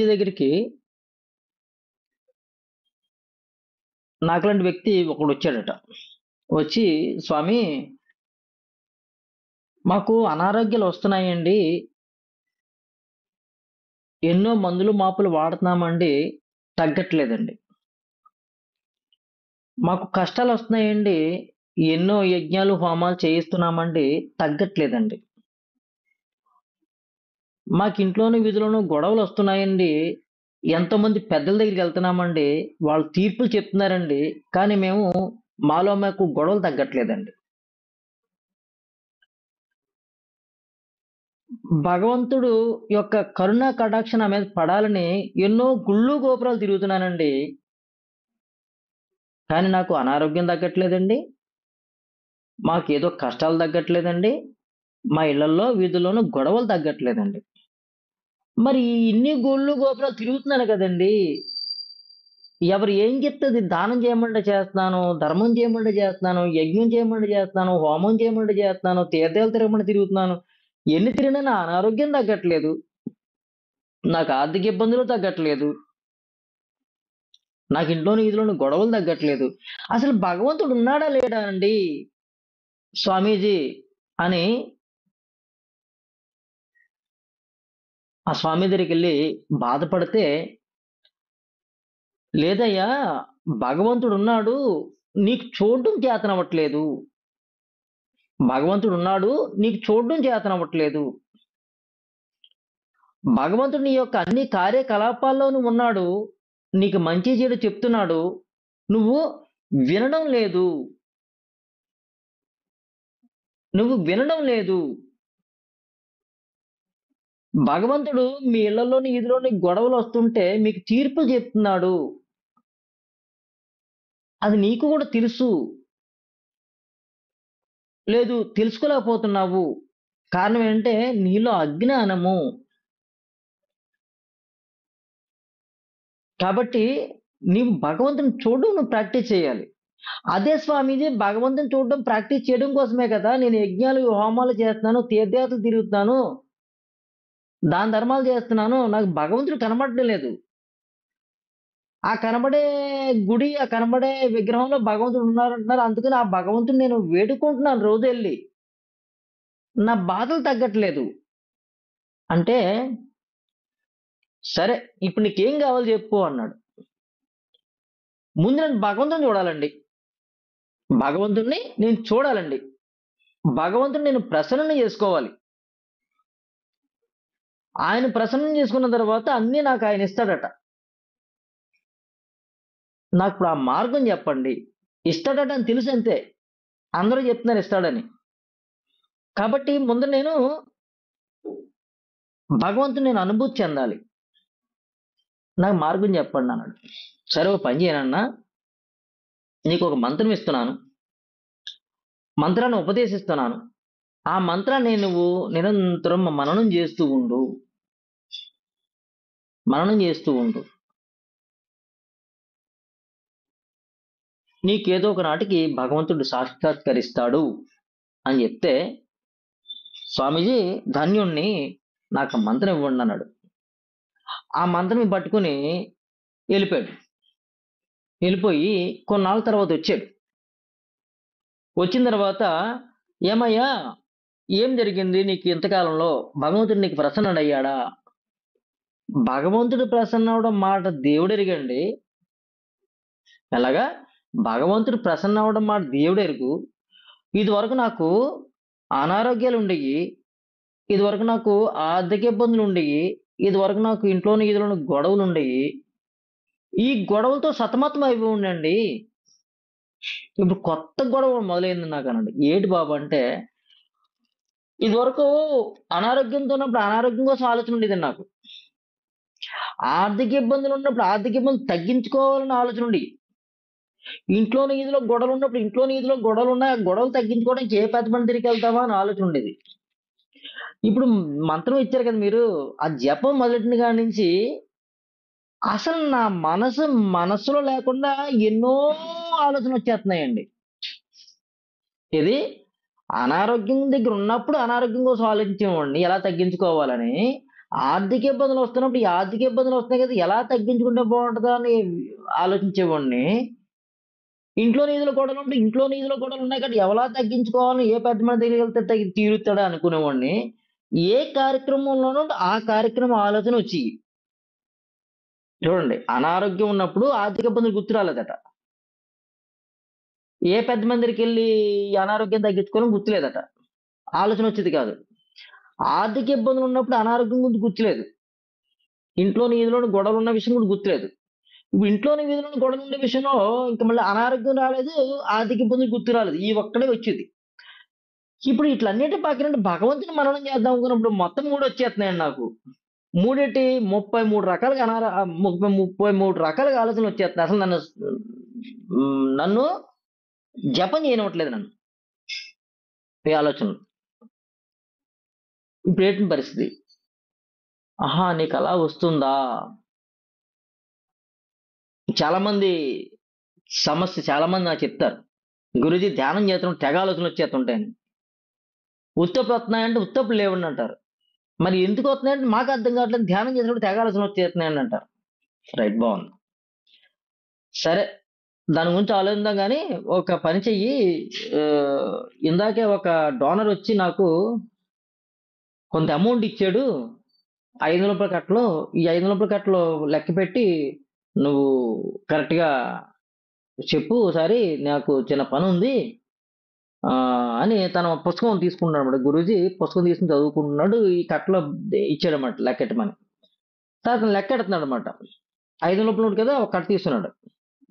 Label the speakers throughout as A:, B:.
A: దగ్గరికి నాకులాంటి వ్యక్తి ఒకడొచ్చాడట. వచ్చి, "స్వామి, మాకు అనారోగ్యాలొస్తున్నాయండి. ఎన్నో మందులు, మాపులు వాడుతున్నామండి. తగ్గట్లేదండి. మాకు కష్టాలొస్తున్నాయండి. ఎన్నో యజ్ఞాలు, హోమాలు చేయిస్తున్నామండి. తగ్గట్లేదండి. మాకింట్లోను, వీధిలోను గొడవలొస్తున్నాయండి. ఎంతోమంది పెద్దల దగ్గరికెళ్తున్నామండి. వాళ్ళు తీర్పులు చెప్తున్నారండి. కానీ మాలో మాకు గొడవలు తగ్గట్లేదండి." భగవంతుడు యొక్క కరుణా కటాక్షం నా మీద పడాలని ఎన్నో గుళ్ళు, గోపురాలు తిరుగుతున్నానండి. కానీ నాకు అనారోగ్యం తగ్గట్లేదండి. మాకేదో కష్టాలు తగ్గట్లేదండి. మా ఇళ్లల్లో, వీధుల్లోనూ గొడవలు తగ్గట్లేదండి. మరి ఇన్ని గుళ్ళు, గోపురాలు తిరుగుతున్నాను కదండీ! ఎవరు ఏం చెప్తే అది దానం చేయమంటే చేస్తున్నాను, ధర్మం చేయమంటే చేస్తున్నాను, యజ్ఞం చేయమంటే చేస్తున్నాను, హోమం చేయమంటే చేస్తున్నాను, తీర్థాలు తిరగమంటే తిరుగుతున్నాను. ఎన్ని తిరిగినా నా అనారోగ్యం తగ్గట్లేదు. నాకు ఆర్థిక ఇబ్బందులు తగ్గట్లేదు. నాకు ఇంట్లోని, వీధిలోని గొడవలు తగ్గట్లేదు. అసలు భగవంతుడు ఉన్నాడా లేడా అండి స్వామీజీ అని ఆ స్వామి దగ్గరికెళ్ళి బాధపడితే, "లేదయ్యా, భగవంతుడున్నాడు. నీకు చూడడం చేతనవ్వట్లేదు. భగవంతుడున్నాడు. నీకు చూడడం చేతనవ్వట్లేదు. భగవంతుడు నీ యొక్క అన్ని కార్యకలాపాల్లోనూ ఉన్నాడు. నీకు మంచి చెడు చెప్తున్నాడు. నువ్వు వినడం లేదు. నువ్వు వినడం లేదు. భగవంతుడు మీ ఇళ్లలోని, వీధిలోని గొడవలొస్తుంటే మీకు తీర్పులు చెప్తున్నాడు. అది నీకు కూడా తెలుసు. లేదు, తెలుసుకోలేకపోతున్నావు. కారణం ఏంటంటే నీలో అజ్ఞానము. కాబట్టి నీవు భగవంతుని చూడడం నువ్వు ప్రాక్టీస్ చేయాలి." అదే స్వామీజీ, భగవంతుని చూడడం ప్రాక్టీస్ చేయడం కోసమే కదా నేను యజ్ఞాలు, హోమాలు చేస్తున్నాను, తీర్థయాత్రలు తిరుగుతున్నాను, దాన ధర్మాలు చేస్తున్నాను. నాకు భగవంతుడు కనబడడం లేదు. ఆ కనబడే గుడి, ఆ కనబడే విగ్రహంలో భగవంతుడు ఉన్నారంటున్నారు. అందుకని ఆ భగవంతుడిని నేను వేడుకుంటున్నాను రోజెళ్ళి. నా బాధలు తగ్గట్లేదు. అంటే, "సరే, ఇప్పుడు నీకేం కావాలో చెప్పు" అన్నాడు. ముందు నేను భగవంతుడిని చూడాలండి. భగవంతుడిని నేను చూడాలండి. భగవంతుడిని నేను ప్రసన్నం చేసుకోవాలి. ఆయన ప్రసన్నం చేసుకున్న తర్వాత అన్నీ నాకు ఆయన ఇస్తాడట. నాకిప్పుడు ఆ మార్గం చెప్పండి. ఇస్తాడట అని తెలుసంతే. అందరూ చెప్తున్నారు ఇస్తాడని. కాబట్టి ముందు నేను భగవంతుడిని నేను అనుభూతి చెందాలి. నాకు మార్గం చెప్పండన్నాడు. సరే, ఓ పని చేయనన్నా, నీకొక మంత్రం ఇస్తున్నాను. మంత్రాన్ని ఉపదేశిస్తున్నాను. ఆ మంత్రాన్ని నువ్వు నిరంతరం మననం చేస్తూ ఉండు. మననం చేస్తూ ఉండు. నీకేదో ఒక నాటికి భగవంతుడు సాక్షాత్కరిస్తాడు అని చెప్తే, "స్వామీజీ, ధన్యుణ్ణి, నాకు ఆ మంత్రం ఇవ్వండి" అన్నాడు. ఆ మంత్రం పట్టుకొని వెళ్ళిపోయాడు. వెళ్ళిపోయి కొన్నాళ్ళ తర్వాత వచ్చాడు. వచ్చిన తర్వాత, "ఏమయ్యా, ఏం జరిగింది నీకు ఇంతకాలంలో? భగవంతుడు నీకు ప్రసన్నుడయ్యాడా?" భగవంతుడు ప్రసన్నవడం మాట దేవుడెరుగండి. ఎలాగా? భగవంతుడు ప్రసన్నవడం మాట దేవుడెరుగు. ఇదివరకు నాకు అనారోగ్యాలుండేయి. ఇదివరకు నాకు ఆర్థిక ఇబ్బందులుండేయి. ఇదివరకు నాకు ఇంట్లోని, వీధిలోని గొడవలుండేయి. ఈ గొడవలతో సతమతం అయిపోయానండి. ఇప్పుడు కొత్త గొడవ మొదలైంది నాకన్నాడు. "ఏంటి బాబు" అంటే, ఇదివరకు అనారోగ్యంతో ఉన్నప్పుడు అనారోగ్యం కోసం ఆలోచన ఉండేదండి నాకు. ఆర్థిక ఇబ్బందులున్నప్పుడు ఆర్థిక ఇబ్బందులు తగ్గించుకోవాలని ఆలోచన ఉండేది. ఇంట్లోని, వీధిలో గొడవలున్నప్పుడు ఇంట్లోని, వీధిలో గొడవలున్నాయి. ఆ గొడవలు తగ్గించుకోవడానికి ఏ పెద్ద మనిషి దగ్గరికెళ్తామా అని ఆలోచన ఉండేది. ఇప్పుడు మంత్రం ఇచ్చారు కదా మీరు, ఆ జపం మొదలెట్టిన కాడి నుంచి అసలు నా మనసులో లేకుండా ఎన్నో ఆలోచనలొచ్చేస్తున్నాయండి. ఇది అనారోగ్యం దగ్గర ఉన్నప్పుడు అనారోగ్యం కోసం ఆలోచించేవాడిని ఎలా తగ్గించుకోవాలని. ఆర్థిక ఇబ్బందులు వస్తున్నప్పుడు, ఈ ఆర్థిక ఇబ్బందులు వస్తున్నాయి కదా! ఎలా తగ్గించుకుంటే బావుంటదా అని ఆలోచించేవాడిని. ఇంట్లో నిధుల గొడవలున్నాయి కాబట్టి ఎలా తగ్గించుకోవాలని ఏ పెద్ద మనిషి దగ్గరికెళ్తే తీరుస్తాడా అనుకునేవాడిని. ఏ కార్యక్రమంలోనూ ఆ కార్యక్రమం ఆలోచనొచ్చేయి. చూడండి, అనారోగ్యం ఉన్నప్పుడు ఆర్థిక ఇబ్బందులు గుర్తు రాలేదట. ఏ పెద్ద మందిరికెళ్ళి ఈ అనారోగ్యం తగ్గించుకోవాలని గుర్తులేదట. ఆలోచనొచ్చేది కాదు. ఆర్థిక ఇబ్బందులున్నప్పుడు అనారోగ్యం గురించి గుర్తులేదు. ఇంట్లోని వీధిలోని గొడవలున్న విషయం కూడా గుర్తులేదు. ఇప్పుడు ఇంట్లోని వీధిలోని గొడవలుండే విషయంలో ఇంక మళ్ళీ అనారోగ్యం రాలేదు, ఆర్థిక ఇబ్బందులు గుర్తు రాలేదు. ఈ ఒక్కడే వచ్చేది. ఇప్పుడు ఈట్లన్నిటి పక్కనండి భగవంతుని మననం చేద్దాం అనుకున్నప్పుడు మొత్తం 3 వచ్చేస్తున్నాయండి నాకు. 33 రకాలుగా 33 రకాలుగా ఆలోచనలొచ్చేస్తున్నాయి. అసలు నన్ను జపం చేయనివ్వట్లేదు నన్ను. ఈ ఆలోచనలు. ఇప్పుడేంటి పరిస్థితి? ఆహా! నీకలా వస్తుందా? చాలామంది చాలామంది నాకు చెప్తారు. గురూజీ ధ్యానం చేస్తున్నప్పుడు తెగ ఆలోచనలొచ్చేస్తుంటాయని. ఉత్తప్పుడొస్తున్నాయంటే ఉత్తప్పుడు లేవండి అంటారు. మరి ఎందుకు వస్తున్నాయంటే మాకు అర్థం కావట్లేదు. ధ్యానం చేసినప్పుడు తెగ ఆలోచనలొచ్చేస్తున్నాయండి అంటారు. రైట్, బావుంది. సరే, దాని గురించి ఆలోచిద్దాం గానీ, ఒక పని చెయ్యి. ఇందాకే ఒక డోనరొచ్చి నాకు కొంత అమౌంట్ ఇచ్చాడు. రూ. 500 కట్టలో. ఈ రూ. 500 కట్టలో లెక్కపెట్టి నువ్వు కరెక్ట్‌గా చెప్పు ఓసారి. నాకు చిన్న పనుంది అని తన పుస్తకం తీసుకున్నాడన్నమాట. గురూజీ పుస్తకం తీసుకొని చదువుకుంటున్నాడు. ఈ కట్టలో ఇచ్చాడన్నమాట లెక్కెట్టమని. తర్వాత లెక్కెడుతున్నాడన్నమాట. 500 నోటు కదా! ఒక కట్ట తీసుకున్నాడు.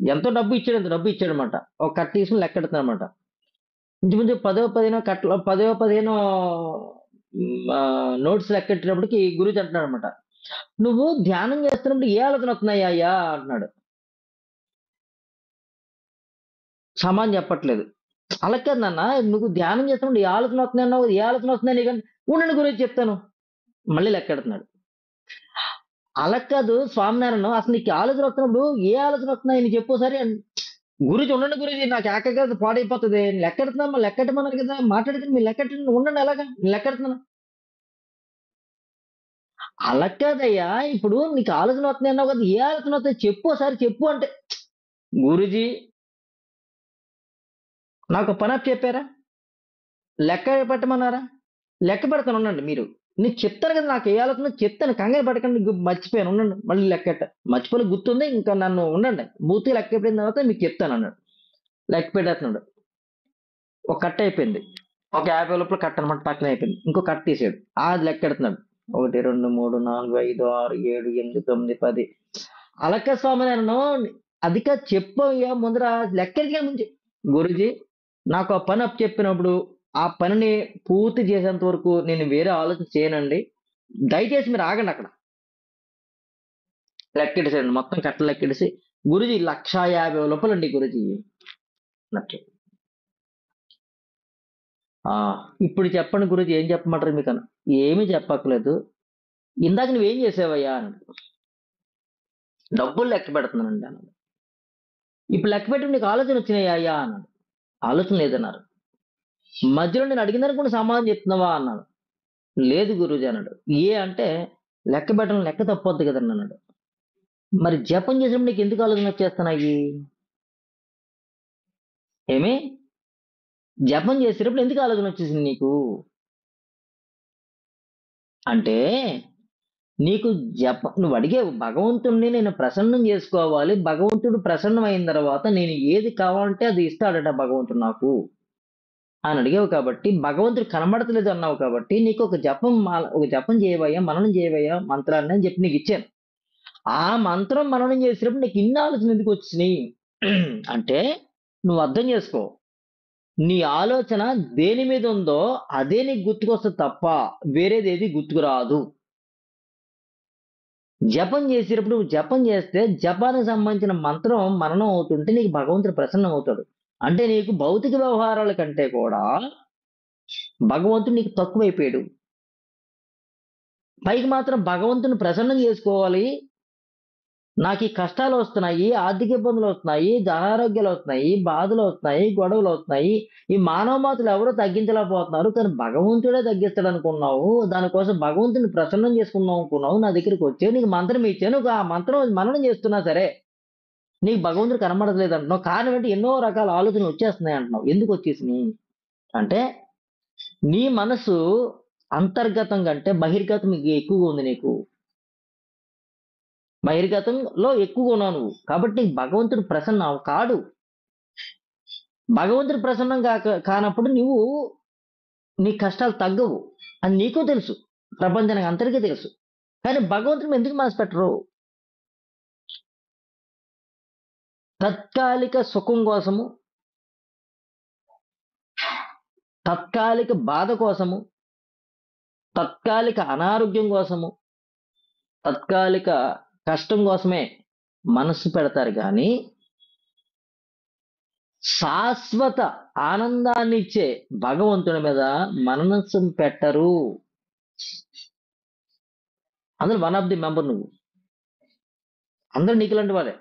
A: ఎంతో డబ్బు ఇచ్చాడు. అంత డబ్బు ఇచ్చాడన్నమాట. ఒక కట్ట తీసుకొని లెక్కెడుతున్నాడన్నమాట. ఇంచుమించు 10, 15 కట్టలో 10, 15 నోట్స్ లెక్కెట్టేటప్పటికి గురూజీ అంటున్నాడన్నమాట. "నువ్వు ధ్యానం చేస్తున్నప్పుడు ఏ ఆలోచన వస్తున్నాయయ్యా" అంటున్నాడు. సమాధానం చెప్పట్లేదు. అలా కాదు నాన్న, నువ్వు ధ్యానం చేస్తున్నప్పుడు ఏ ఆలోచన వస్తున్నాయన్నావు. ఏ ఆలోచన వస్తున్నాయి నీకంటే, ఉండండి గురూజీ చెప్తాను. మళ్ళీ లెక్కెడుతున్నాడు. అలా కాదు స్వామినారాయణ, అసలు నీకు ఆలోచన వస్తున్నప్పుడు ఏ ఆలోచన వస్తున్నాయి నీకు చెప్పు ఒకసారి గురూజీ ఉండండి గురూజీ, నాకు ఏకాగ్రత పాడైపోతది. లెక్కెడుతున్నాను, మరి లెక్కెట్టమన్నారు కదా! మాట్లాడుతున్న మీరు లెక్కెట్టండి, ఉండండి ఎలాగా నేను లెక్కెడుతున్నాను. అలా కాదయ్యా, ఇప్పుడు నీకు ఆలోచన వస్తున్నాయి అన్నావు కదా! ఏ ఆలోచన వస్తాయి చెప్పు ఒకసారి చెప్పు అంటే, గురూజీ నాకు పని అప్పచెప్పారా? లెక్క పెట్టమన్నారా? లెక్క పెడతాను ఉండండి మీరు. నేను చెప్తాను కదా! నాకు ఏ ఆలోచన చెప్తాను. కంగారు పడకండి. మర్చిపోయాను ఉండండి. మళ్ళీ లెక్కెట్ట. మర్చిపోలే, గుర్తుంది. ఇంకా నన్ను ఉండండి. పూర్తిగా లెక్క పెట్టిన తర్వాత మీకు చెప్తానన్నాడు. లెక్క పెట్టేస్తున్నాడు. ఒక కట్ట అయిపోయింది. ఒక 50 లోపల కట్ట అనమాట పక్కన అయిపోయింది. ఇంకో కట్ట తీసాడు. అది లెక్కెడుతున్నాడు. 1, 2, 3, 4, 5, 6, 7, 8, 9, 10. అలక్క స్వామినారాయణ, అది కాదు చెప్పయ్యా ముందర లెక్కెడికే ముందు. గురూజీ నాకు ఆ పని అప్పచెప్పినప్పుడు ఆ పనిని పూర్తి చేసేంత వరకు నేను వేరే ఆలోచన చేయనండి. దయచేసి మీరు ఆగండి అక్కడ. లెక్కెట్టేసాడండి. మొత్తం కట్టలు లెక్కెట్టేసి, గురూజీ రూ. 1,50,000 అండి గురూజీ అన్నట్టు. ఇప్పుడు చెప్పండి గురూజీ ఏం చెప్పమంటారు మీకని? ఏమీ చెప్పక్కర్లేదు. ఇందాక నువ్వేం చేసావయ్యా అన్నాడు. డబ్బులు లెక్క పెడుతున్నానండి అన్నాడు. ఇప్పుడు లెక్క పెట్టి నీకు ఆలోచన వచ్చినాయా అయ్యా అన్నాడు. ఆలోచన లేదన్నారు. మధ్యలో నేను అడిగిన దానికి కూడా సమాధానం చెప్తున్నావా అన్నాడు. లేదు గురూజీ అన్నాడు. అంటే లెక్క పెట్టడం లెక్క తప్పొద్దు కదండి అన్నాడు. మరి జపం చేసినప్పుడు నీకు ఎందుకు ఆలోచన వచ్చేస్తున్నాయి? ఏమి? జపం చేసేటప్పుడు ఎందుకు ఆలోచన వచ్చేసింది నీకు? అంటే నీకు నువ్వు అడిగావు భగవంతుడిని నేను ప్రసన్నం చేసుకోవాలి. భగవంతుడు ప్రసన్నమైన తర్వాత నేను ఏది కావాలంటే అది ఇస్తాడట భగవంతుడు నాకు అని అడిగావు కాబట్టి, భగవంతుడు కనబడతలేదు అన్నావు కాబట్టి, నీకు ఒక జపం చేయవయ్యా, మననం చేయవయ్యా మంత్రాన్ని అని చెప్పి నీకు ఇచ్చాను. ఆ మంత్రం మననం చేసినప్పుడు నీకు ఇన్ని ఆలోచనలు ఎందుకు వచ్చినాయి అంటే, నువ్వు అర్థం చేసుకో. నీ ఆలోచన దేని మీద ఉందో అదే నీకు గుర్తుకొస్తుంది తప్ప వేరేదేది గుర్తుకు రాదు. జపం చేసేటప్పుడు నువ్వు జపం చేస్తే జపానికి సంబంధించిన మంత్రం మననం అవుతుంటే నీకు భగవంతుడు ప్రసన్నం అవుతాడు. అంటే నీకు భౌతిక వ్యవహారాల కంటే కూడా భగవంతుడు నీకు తక్కువైపోయాడు. పైకి మాత్రం భగవంతుని ప్రసన్నం చేసుకోవాలి. నాకు ఈ కష్టాలు వస్తున్నాయి, ఆర్థిక ఇబ్బందులు వస్తున్నాయి, అనారోగ్యాలు వస్తున్నాయి, బాధలు వస్తున్నాయి, గొడవలు వస్తున్నాయి. ఈ మానవ మాతలు ఎవరో తగ్గించలేకపోతున్నారు. కానీ భగవంతుడే తగ్గిస్తాడు అనుకున్నావు. దానికోసం భగవంతుని ప్రసన్నం చేసుకుందాం అనుకున్నావు. నా దగ్గరికి వచ్చావు. నీకు మంత్రం ఇచ్చాను. ఆ మంత్రం మననం చేస్తున్నా సరే నీకు భగవంతుడు కనబడట్లేదు అంటున్నావు. కారణం ఏంటి? ఎన్నో రకాల ఆలోచనలు వచ్చేస్తున్నాయి అంటున్నావు. ఎందుకు వచ్చేసినాయి అంటే నీ మనసు అంతర్గతం కంటే బహిర్గతం ఎక్కువగా ఉంది నీకు. బహిర్గతంలో ఎక్కువగా ఉన్నావు నువ్వు. కాబట్టి నీకు భగవంతుడు ప్రసన్నం కాడు. భగవంతుడు ప్రసన్నం కానప్పుడు నువ్వు నీ కష్టాలు తగ్గవు. అది నీకు తెలుసు. ప్రపంచానికి అందరికీ తెలుసు. కానీ భగవంతుడు ఎందుకు మనసు పెట్టరు? తాత్కాలిక సుఖం కోసము, తాత్కాలిక బాధ కోసము, తాత్కాలిక అనారోగ్యం కోసము, తాత్కాలిక కష్టం కోసమే మనసు పెడతారు కానీ శాశ్వత ఆనందాన్ని ఇచ్చే భగవంతుని మీద మనసు పెట్టరు. అందులో వన్ ఆఫ్ ది మెంబర్ నువ్వు. అందరూ నీకు లాంటి వాళ్ళే.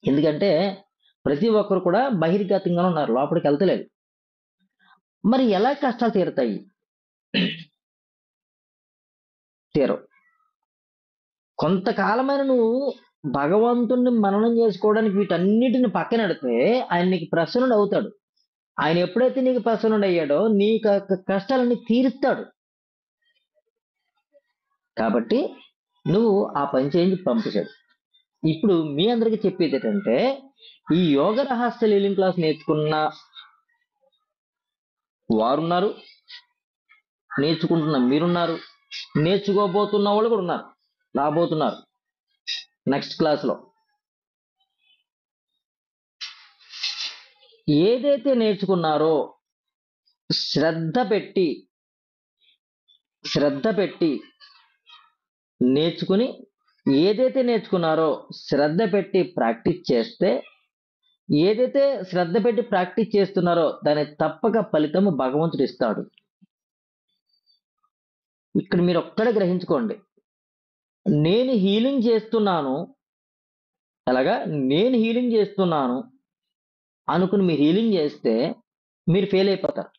A: ఎందుకంటే ప్రతి ఒక్కరు కూడా బహిర్గతంగానే ఉన్నారు, లోపలికి వెళ్తలేదు. మరి ఎలా కష్టాలు తీరుతాయి? తీరవు. కొంతకాలమైన నువ్వు భగవంతుణ్ణి మననం చేసుకోవడానికి వీటన్నిటిని పక్కనెడితే ఆయన నీకు ప్రసన్నుడు అవుతాడు. ఆయన ఎప్పుడైతే నీకు ప్రసన్నుడు అయ్యాడో నీ కష్టాలన్నీ తీరుస్తాడు. కాబట్టి నువ్వు ఆ పని చేయించి పంపించాడు. ఇప్పుడు మీ అందరికి చెప్పేది ఏంటంటే ఈ యోగ రహస్య లీలింగ్ క్లాస్ నేర్చుకున్న వారున్నారు, నేర్చుకుంటున్న మీరున్నారు, నేర్చుకోబోతున్న వాళ్ళు కూడా ఉన్నారు, రాబోతున్నారు నెక్స్ట్ క్లాస్లో. ఏదైతే నేర్చుకున్నారో శ్రద్ధ పెట్టి నేర్చుకుని, ఏదైతే నేర్చుకున్నారో శ్రద్ధ పెట్టి ప్రాక్టీస్ చేస్తే, ఏదైతే శ్రద్ధ పెట్టి ప్రాక్టీస్ చేస్తున్నారో దాని తప్పక ఫలితము భగవంతుడు ఇస్తాడు. ఇక్కడ మీరు ఒక్కడే గ్రహించుకోండి. నేను హీలింగ్ చేస్తున్నాను, అలాగా నేను హీలింగ్ చేస్తున్నాను అనుకుని మీరు హీలింగ్ చేస్తే మీరు ఫెయిల్ అయిపోతారు.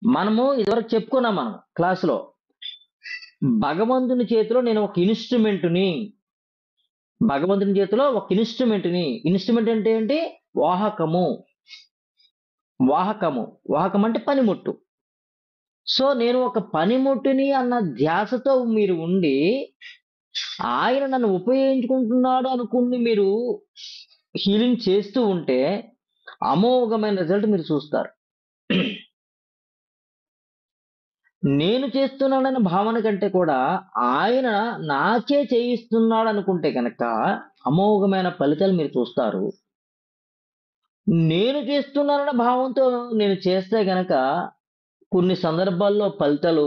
A: మనము ఇదివరకు చెప్పుకున్నాం మనం క్లాసులో, భగవంతుని చేతిలో నేను ఒక ఇన్స్ట్రుమెంట్ని. భగవంతుని చేతిలో ఒక ఇన్స్ట్రుమెంట్ని. ఇన్స్ట్రుమెంట్ అంటే ఏంటి? వాహకము. వాహకం అంటే పనిముట్టు. సో నేను ఒక పనిముట్టుని అన్న ధ్యాసతో మీరు ఉండి ఆయన నన్ను ఉపయోగించుకుంటున్నాడు అనుకుని మీరు హీలింగ్ చేస్తూ ఉంటే అమోఘమైన రిజల్ట్ మీరు చూస్తారు. నేను చేస్తున్నానన్న భావన కంటే కూడా ఆయన నాకే చేయిస్తున్నాడు అనుకుంటే కనుక అమోఘమైన ఫలితాలు మీరు చూస్తారు. నేను చేస్తున్నానన్న భావంతో నేను చేస్తే గనక కొన్ని సందర్భాల్లో ఫలితాలు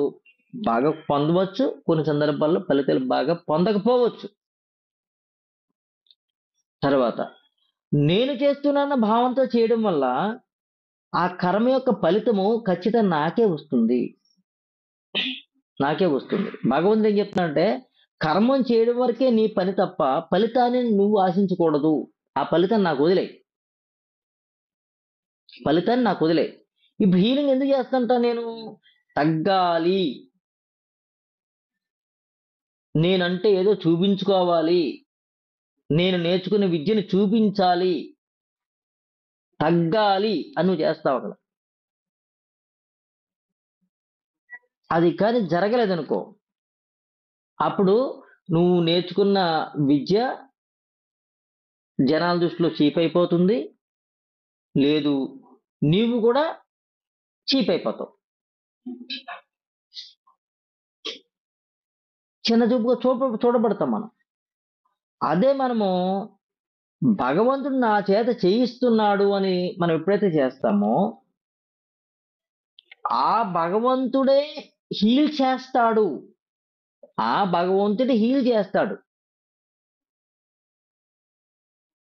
A: బాగా పొందవచ్చు, కొన్ని సందర్భాల్లో ఫలితాలు బాగా పొందకపోవచ్చు. తర్వాత నేను చేస్తున్నానన్న భావంతో చేయడం వల్ల ఆ కర్మ యొక్క ఫలితము ఖచ్చితంగా నాకే వస్తుంది. భగవంతుడు ఏం చెప్తున్నాడంటే కర్మం చేయడం వరకే నీ పని తప్ప ఫలితాన్ని నువ్వు ఆశించకూడదు. ఆ ఫలితాన్ని నాకు వదిలే. ఇప్పుడు హీలింగ్ ఎందుకు చేస్తుంటా? నేను తగ్గాలి, నేనంటే ఏదో చూపించుకోవాలి, నేను నేర్చుకునే విద్యను చూపించాలి, తగ్గాలి అని నువ్వు చేస్తావు అక్కడ. అది కానీ జరగలేదనుకో, అప్పుడు నువ్వు నేర్చుకున్న విద్య జనాల దృష్టిలో చీప్ అయిపోతుంది, లేదు నీవు కూడా చీప్ అయిపోతావు. చిన్న చూపుగా చూడబడతాం మనం. అదే మనము భగవంతుడు నా చేత చేయిస్తున్నాడు అని మనం ఎప్పుడైతే చేస్తామో ఆ భగవంతుడే హీల్ చేస్తాడు.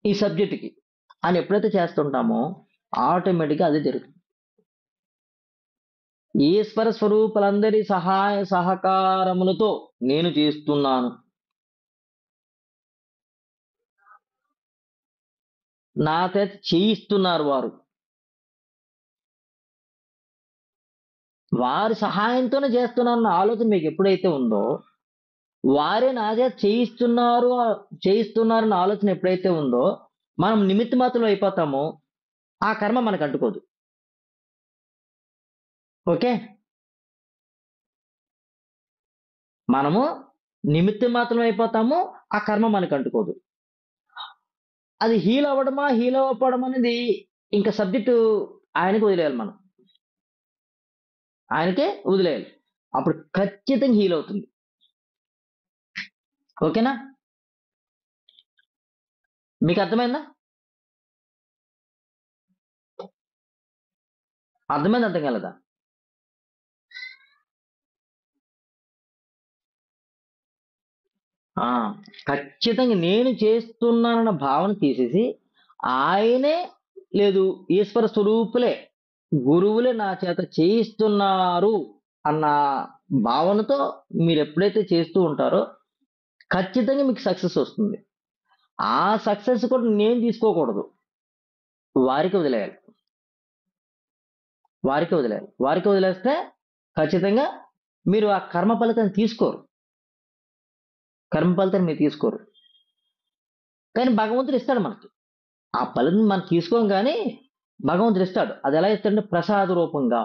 A: ఈ సబ్జెక్టుకి అని ఎప్పుడైతే చేస్తుంటామో ఆటోమేటిక్గా అదే జరుగుతుంది. ఈశ్వర స్వరూపులందరి సహాయ సహకారములతో నేను చేస్తున్నాను. నా చేత చేయిస్తున్నారు వారు. వారి సహాయంతోనే చేస్తున్నానన్న ఆలోచన మీకు ఎప్పుడైతే ఉందో, వారే నా చేత చేయిస్తున్నారన్న ఆలోచన ఎప్పుడైతే ఉందో, మనం నిమిత్త మాత్రులం అయిపోతామో, ఆ కర్మ మనకు అంటుకోదు. ఓకే? మనము నిమిత్త మాత్రం అయిపోతాము, ఆ కర్మ మనకు అంటుకోదు. అది హీల్ అవ్వడమా, హీల్ అవ్వకపోవడం అనేది ఇంకా సబ్జెక్టు ఆయనకి వదిలేయాలి మనం. ఆయనకే వదిలేయాలి. అప్పుడు ఖచ్చితంగా హీల్ అవుతుంది. ఓకేనా? మీకు అర్థమైందా? అర్థమైందా? అర్థం కాలేదా? ఆ! ఖచ్చితంగా నేను చేస్తున్నానన్న భావన తీసేసి, ఆయనే లేదు ఈశ్వర స్వరూపులే, గురువులే నా చేత చేయిస్తున్నారు అన్న భావనతో మీరెప్పుడైతే చేస్తూ ఉంటారో, ఖచ్చితంగా మీకు సక్సెస్ వస్తుంది. ఆ సక్సెస్ కూడా నేను తీసుకోకూడదు. వారికి వదిలేయాలి. వారికి వదిలేయాలి. వారికి వదిలేస్తే ఖచ్చితంగా మీరు ఆ కర్మ ఫలితాన్ని తీసుకోరు. కర్మ ఫలితాన్ని మీరు తీసుకోరు. కానీ భగవంతుడు ఇస్తాడు మనకి. ఆ ఫలితం మనం తీసుకోం గానీ, భగవంతుడు ఇస్తాడు. అది ఎలా ఇస్తాడంటే ప్రసాద రూపంగా.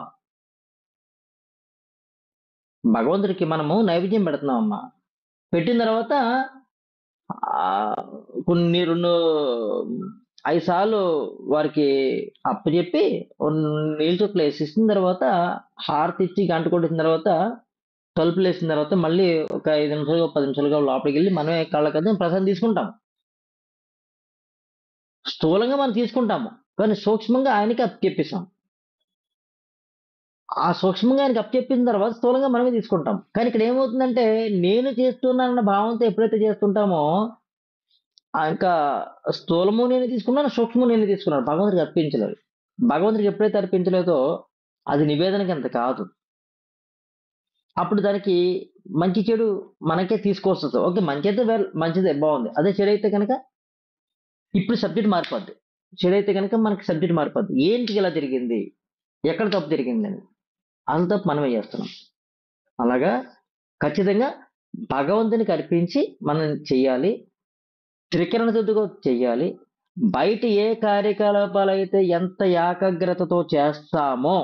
A: భగవంతుడికి మనము నైవేద్యం పెడుతున్నామమ్మా. పెట్టిన తర్వాత కొన్ని 5 సార్లు వారికి అప్పజెప్పి నీళ్ళ చుక్కలు వేసేసిన తర్వాత హారతి ఇచ్చి గంట కొట్టిన తర్వాత తలుపులు వేసిన తర్వాత మళ్ళీ ఒక 5 నిమిషాలు 10 నిమిషాలుగా లోపలికి వెళ్ళి మనమే కళ్ళకద్ద ప్రసాదం తీసుకుంటాం. స్థూలంగా మనం తీసుకుంటాము కానీ సూక్ష్మంగా ఆయనకి అప్పచెప్పేసాం. ఆ సూక్ష్మంగా ఆయనకి అప్పచెప్పిన తర్వాత స్థూలంగా మనమే తీసుకుంటాం. కానీ ఇక్కడ ఏమవుతుందంటే నేను చేస్తున్నానన్న భావంతో ఎప్పుడైతే చేస్తుంటామో ఇంకా స్థూలము నేను తీసుకున్నాను, సూక్ష్మము నేను తీసుకున్నాను. భగవంతుడికి అర్పించలేదు. భగవంతుడికి ఎప్పుడైతే అర్పించలేదో అది నివేదనకి అంత కాదు. అప్పుడు దానికి మంచి చెడు మనకే తీసుకొస్తుంది. ఓకే, మంచి అయితే మంచిదే, బాగుంది. అదే చెడు అయితే కనుక ఇప్పుడు సబ్జెక్ట్ మారిపోద్ది. చెడు అయితే కనుక మనకి సబ్జెక్ట్ మారిపోద్ది. ఏంటి ఇలా జరిగింది, ఎక్కడ తప్పు జరిగిందని. అంత తప్పు మనమే చేస్తున్నాం. అలాగా ఖచ్చితంగా భగవంతునికి అర్పించి మనం చెయ్యాలి. త్రికరణ శుద్ధిగా చెయ్యాలి. బయట ఏ కార్యకలాపాలైతే ఎంత ఏకాగ్రతతో చేస్తామో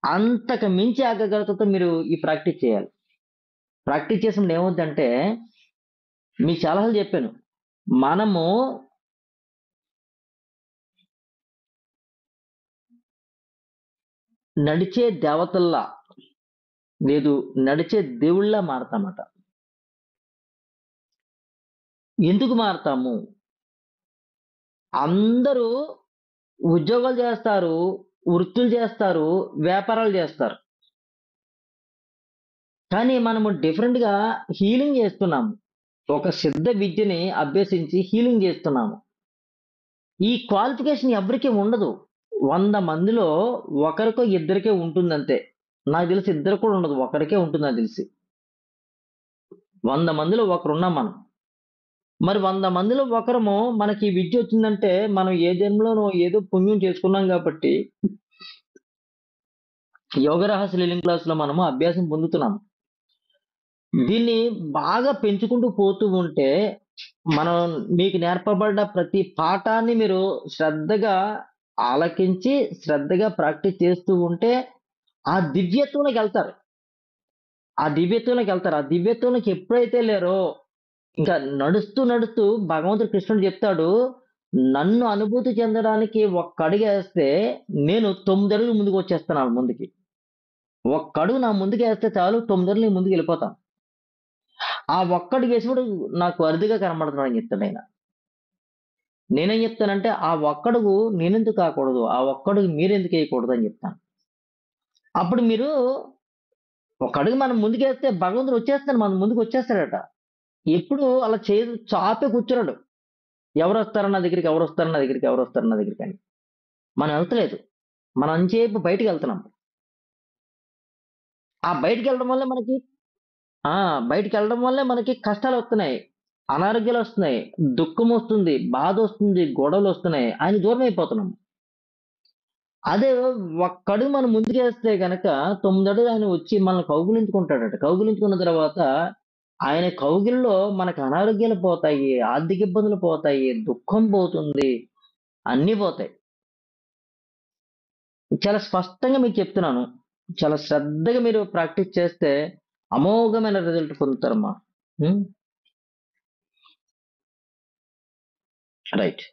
A: అంతకు మించి ఏకాగ్రతతో మీరు ఈ ప్రాక్టీస్ చేయాలి. ప్రాక్టీస్ చేసినప్పుడు ఏమవుద్దంటే మీకు చాలాసార్లు చెప్పాను. మనము నడిచే దేవతల్లా లేదు నడిచే దేవుళ్ళ మారతామట. ఎందుకు మారతాము? అందరూ ఉద్యోగాలు చేస్తారు, వృత్తులు చేస్తారు, వ్యాపారాలు చేస్తారు. కానీ మనము డిఫరెంట్‌గా హీలింగ్ చేస్తున్నాము. ఒక సిద్ధ విద్యని అభ్యసించి హీలింగ్ చేస్తున్నాము. ఈ క్వాలిఫికేషన్ ఎవ్వరికీ ఉండదు. 100 మందిలో ఒకరికో ఇద్దరికే ఉంటుందంతే. నాకు తెలిసి ఇద్దరు కూడా ఉండదు. ఒకరికే ఉంటుంది నాకు తెలిసి. 100 మందిలో ఒకరున్నాం మనం. మరి 100 మందిలో ఒకరము మనకి ఈ విద్య వచ్చిందంటే మనం ఏ జన్మలోనో ఏదో పుణ్యం చేసుకున్నాం కాబట్టి యోగ రహస్య లీలింగ్ క్లాస్‌లో మనము అభ్యాసం పొందుతున్నాం. దీన్ని బాగా పెంచుకుంటూ పోతూ ఉంటే మనం మీకు నేర్పబడ్డ ప్రతి పాఠాన్ని మీరు శ్రద్ధగా ఆలకించి, శ్రద్ధగా ప్రాక్టీస్ చేస్తూ ఉంటే ఆ దివ్యత్వంలోకెళ్తారు. ఆ దివ్యత్వంలోకెళ్తారు. ఆ దివ్యత్వంలోకి ఎప్పుడైతే లేరో ఇంకా నడుస్తూ, నడుస్తూ భగవంతుడు కృష్ణుడు చెప్తాడు, నన్ను అనుభూతి చెందడానికి ఒక్క అడుగేస్తే నేను 9 అడుగులు ముందుకొచ్చేస్తాను ఆళ్ళ ముందుకి. ఒక్క అడుగు నా ముందుకేస్తే చాలు 9 అడుగులు నేను ముందుకెళ్ళిపోతాను. ఆ ఒక్కడుగేసినప్పుడు నాకు అరుదుగా కనబడుతున్నాడని చెప్తాడాయన. నేనేం చెప్తానంటే, ఆ ఒక్కడుగు నేనెందుకు కాకూడదు? ఆ ఒక్కడుగు మీరెందుకేయకూడదు అని చెప్తాను. అప్పుడు మీరు ఒక అడుగు మనం ముందుకేస్తే భగవంతుడు వచ్చేస్తాడు. మన ముందుకొచ్చేస్తాడట. ఎప్పుడు అలా చాపే కూర్చోడు. ఎవరొస్తారు నా దగ్గరికి, ఎవరొస్తారు నా దగ్గరికి, ఎవరొస్తారు నా దగ్గరికి అని. మనం ఎళ్తలేదు. మనం అంచేపు బయటికెళ్తున్నాం. ఆ బయటికెళ్ళడం వల్లే మనకి ఆ! బయటికెళ్ళడం వల్లే మనకి కష్టాలొస్తున్నాయి. అనారోగ్యాలొస్తున్నాయి. దుఃఖమొస్తుంది, బాధొస్తుంది, గొడవలొస్తున్నాయి. ఆయనకి దూరమైపోతున్నాం. అదే ఒక్కడుగు మనం ముందుకేస్తే గనక 9 అడుగులు ఆయన వచ్చి మనల్ని కౌగిలించుకుంటాడట. కౌగిలించుకున్న తర్వాత ఆయన కౌగిలిలో మనకు అనారోగ్యాలు పోతాయి, ఆర్థిక ఇబ్బందులు పోతాయి, దుఃఖం పోతుంది, అన్నీ పోతాయి. చాలా స్పష్టంగా మీకు చెప్తున్నాను. చాలా శ్రద్ధగా మీరు ప్రాక్టీస్ చేస్తే అమోఘమైన రిజల్ట్ పొందుతారమ్మా. హ్మ్. రైట్.